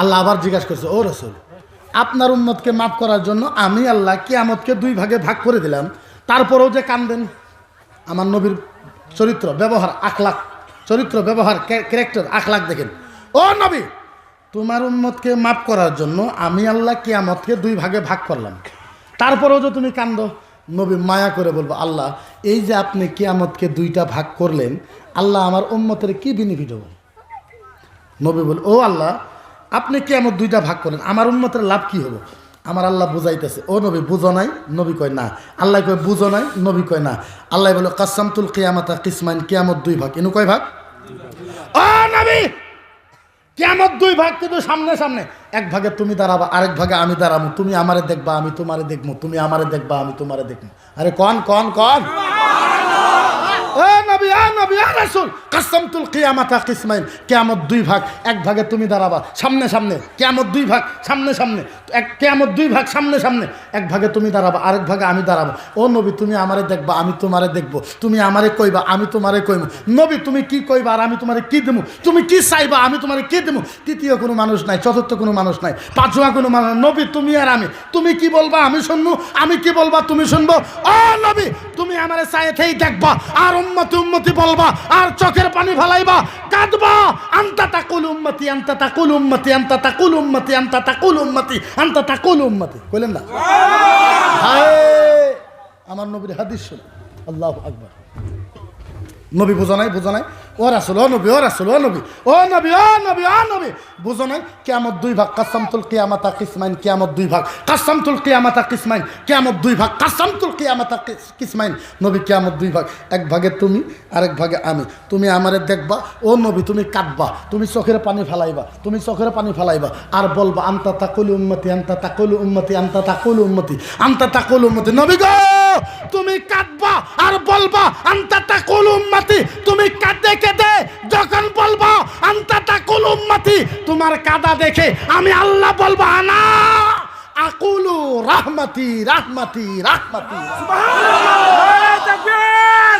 আল্লাহ আবার জিজ্ঞাসা করছে, ও রাসূল, আপনার উম্মতকে মাফ করার জন্য আমি আল্লাহ কিয়ামতকে 2 ভাগে ভাগ করে দিলাম, তারপরেও যে কান্দেন। আমার নবীর চরিত্র, ব্যবহার, আখলাক, চরিত্র, ব্যবহার, ক্যারেক্টার, আখলাক দেখেন। ও নবী, তোমার উম্মতকে মাফ করার জন্য আমি আল্লাহ কিয়ামতকে 2 ভাগে ভাগ করলাম, তারপরেও যে তুমি কান্দো। নবী মায়া করে বলবো, আল্লাহ, এই যে আপনি কিয়ামতকে 2টা ভাগ করলেন, আল্লাহ আমার উম্মতের কি বেনিফিট হবে? নবী বল, ও আল্লাহ, আপনি কিয়ামত 2টা ভাগ করলেন, আমার উম্মতের লাভ কি হবে? আমার আল্লাহ বুঝাইতেছে, ও নবী বুঝো নাই? নবী কয় না। আল্লাহ কয় বুঝো নাই? নবী কয় না। আল্লাহ বলে, কাসামতুল কিয়ামাতা কিসমাইন, কিয়ামত 2 ভাগ। এনু কয় ভাগ? ও নবী, কিয়ামত 2 ভাগ, কিন্তু সামনে সামনে। 1 ভাগে তুমি দাঁড়াবা, আরেক ভাগে আমি দাঁড়াবো। তুমি আমারে দেখবা, আমি তোমারে দেখবো। তুমি আমারে দেখবা, আমি তোমারে দেখবো। আরে কন কন কন, ও নবী, ও নবী, ও রাসূল, কাসামতুল কিয়ামাতা কিসমাইন, কিয়ামত 2 ভাগ। 1 ভাগে তুমি দাঁড়াবা সামনে সামনে, কিয়ামত 2 ভাগ সামনে সামনে। কিয়ামত 2 ভাগ সামনে সামনে, 1 ভাগে তুমি দাঁড়াবা, আরেক ভাগে আমি দাঁড়াবো। ও নবী, তুমি আমারে দেখবা, আমি তোমারে দেখবো। তুমি আমারে কইবা, আমি তোমারে কইবো। নবী, তুমি কি কইবা আর আমি তোমারে কি দেবো? তুমি কি চাইবা, আমি তোমারে কি দেবো? তৃতীয় কোনো মানুষ নাই, চতুর্থ কোনো মানুষ নাই, পাঁচওয়া কোনো মানুষ। নবী, তুমি আর আমি, তুমি কি বলবা আমি শুনবো, আমি কি বলবা তুমি শুনবো। ও নবী, তুমি আমারে চাইতেই দেখবা, আর উম্মতি উম্মতি বলবা, আর চোখের পানি ফেলাইবা, কাঁদবা। আনতা তাকুল উম্মতি, আনতা তাকুল উম্মতি, আনতা তাকুল উম্মতি, আনতা তাকুল উম্মতি, আনতা তাকুল উম্মতি। কইলেন না? হায়, আমার নবীর হাদিস শুনুন। আল্লাহু আকবার। নবী বুঝো নাই? বুঝো নাই? ও রাসূল, ও নবী, ও রাসূল, ও নবী, ও নবী, ও নবী, ও নবী, বুঝো নাই? কিয়ামত 2 ভাগ, কাসামতুল কিয়ামাতা কিসমাইন, কিয়ামত 2 ভাগ, কাসামতুল কিয়ামাতা কিসমাইন, কিয়ামত 2 ভাগ, কাসামতুল কিয়ামাতা কিসমাইন। নবী, কিয়ামত 2 ভাগ, 1 ভাগে তুমি, আরেক ভাগে আমি। তুমি আমারে দেখবা, ও নবী, তুমি কাঁদবা, তুমি চোখের পানি ফেলাইবা, তুমি চোখের পানি ফেলাইবা, আর বলবা, আনতা তাকুল উম্মতি, আনতা তাকুল উম্মতি, আনতা তাকুল উম্মতি, আনতা তাকুল উম্মতি। নবী গো, তুমি কাঁদবা আর বলবা, আনতা তাকুল উম্মতি। তুমি কাঁদতে কেঁদে যখন বলবা আনতা তাকুল উম্মতি, তোমার কাদা দেখে আমি আল্লাহ বলবো, আনা আকুলু রাহমাতি রাহমাতি রাহমাতি। সুবহানাল্লাহ, তাকবীর,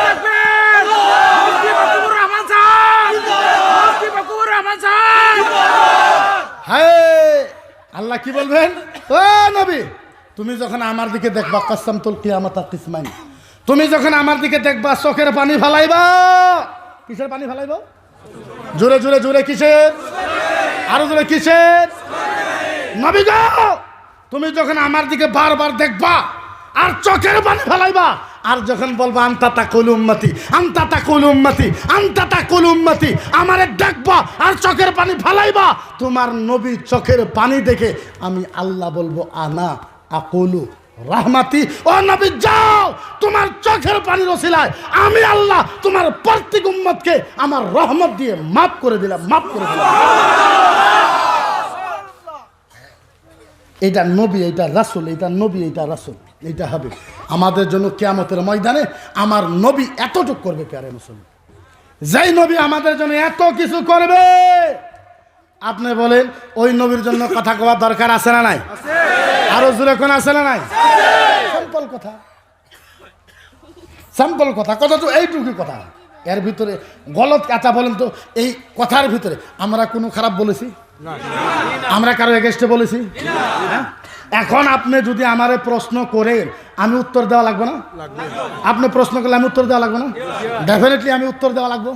তাকবীর। মুফতি বকুর রহমান সাহেব, মুফতি বকুর রহমান সাহেব। হায়, আল্লাহ কি বলবেন? ও নবী, তুমি যখন আমার দিকে দেখবা, কাসামতুল কিয়ামাতা কিসমাইন, তুমি যখন আমার দিকে দেখবা, চোখের পানি ফেলাইবা। কিসের পানি ফেলাইবা? জোরে জোরে জোরে, কিসের? আরো জোরে, কিসের? নবী গো, তুমি যখন আমার দিকে বারবার দেখবা আর চোখের পানি ফেলাইবা, আর যখন বলবা আনতা তাকুল উম্মতি, আনতা তাকুল উম্মতি, আনতা তাকুল উম্মতি, আমারে দেখবা আর চোখের পানি ফেলাইবা, তোমার নবী চোখের পানি দেখে আমি আল্লাহ বলবো, আনা আকুলু রাহমাতি। ও নবী, যাও, তোমার চোখের পানির ওসিলায় আমি আল্লাহ তোমার প্রত্যেক উম্মতকে আমার রহমত দিয়ে মাফ করে দিলাম, মাফ করে দিলাম। এটা নবী, এটা রাসূল, এটা নবী, এটা রাসূল, এটা হবে আমাদের জন্য কিয়ামতের ময়দানে। আমার নবী এতটুকু করবে, প্যারে মুসলমান, যেই নবী আমাদের জন্য এত কিছু করবে, আপনি বলেন ওই নবীর জন্য কথা কওয়ার দরকার আছে না নাই? আরো জোরে কোন আছে না নাই? সিম্পল কথা, সিম্পল কথা, কথা তো এইটুকু কথা। এর ভিতরে গলত কথা বলেন তো, এই কথার ভিতরে আমরা কোনো খারাপ বলেছি? আমরা কারো এগেস্টে বলেছি? এখন আপনি যদি আমারে প্রশ্ন করেন, আমি উত্তর দেওয়া লাগবে না? আপনি প্রশ্ন করলে আমি উত্তর দেওয়া লাগবে না? ডেফিনেটলি আমি উত্তর দেওয়া লাগবো।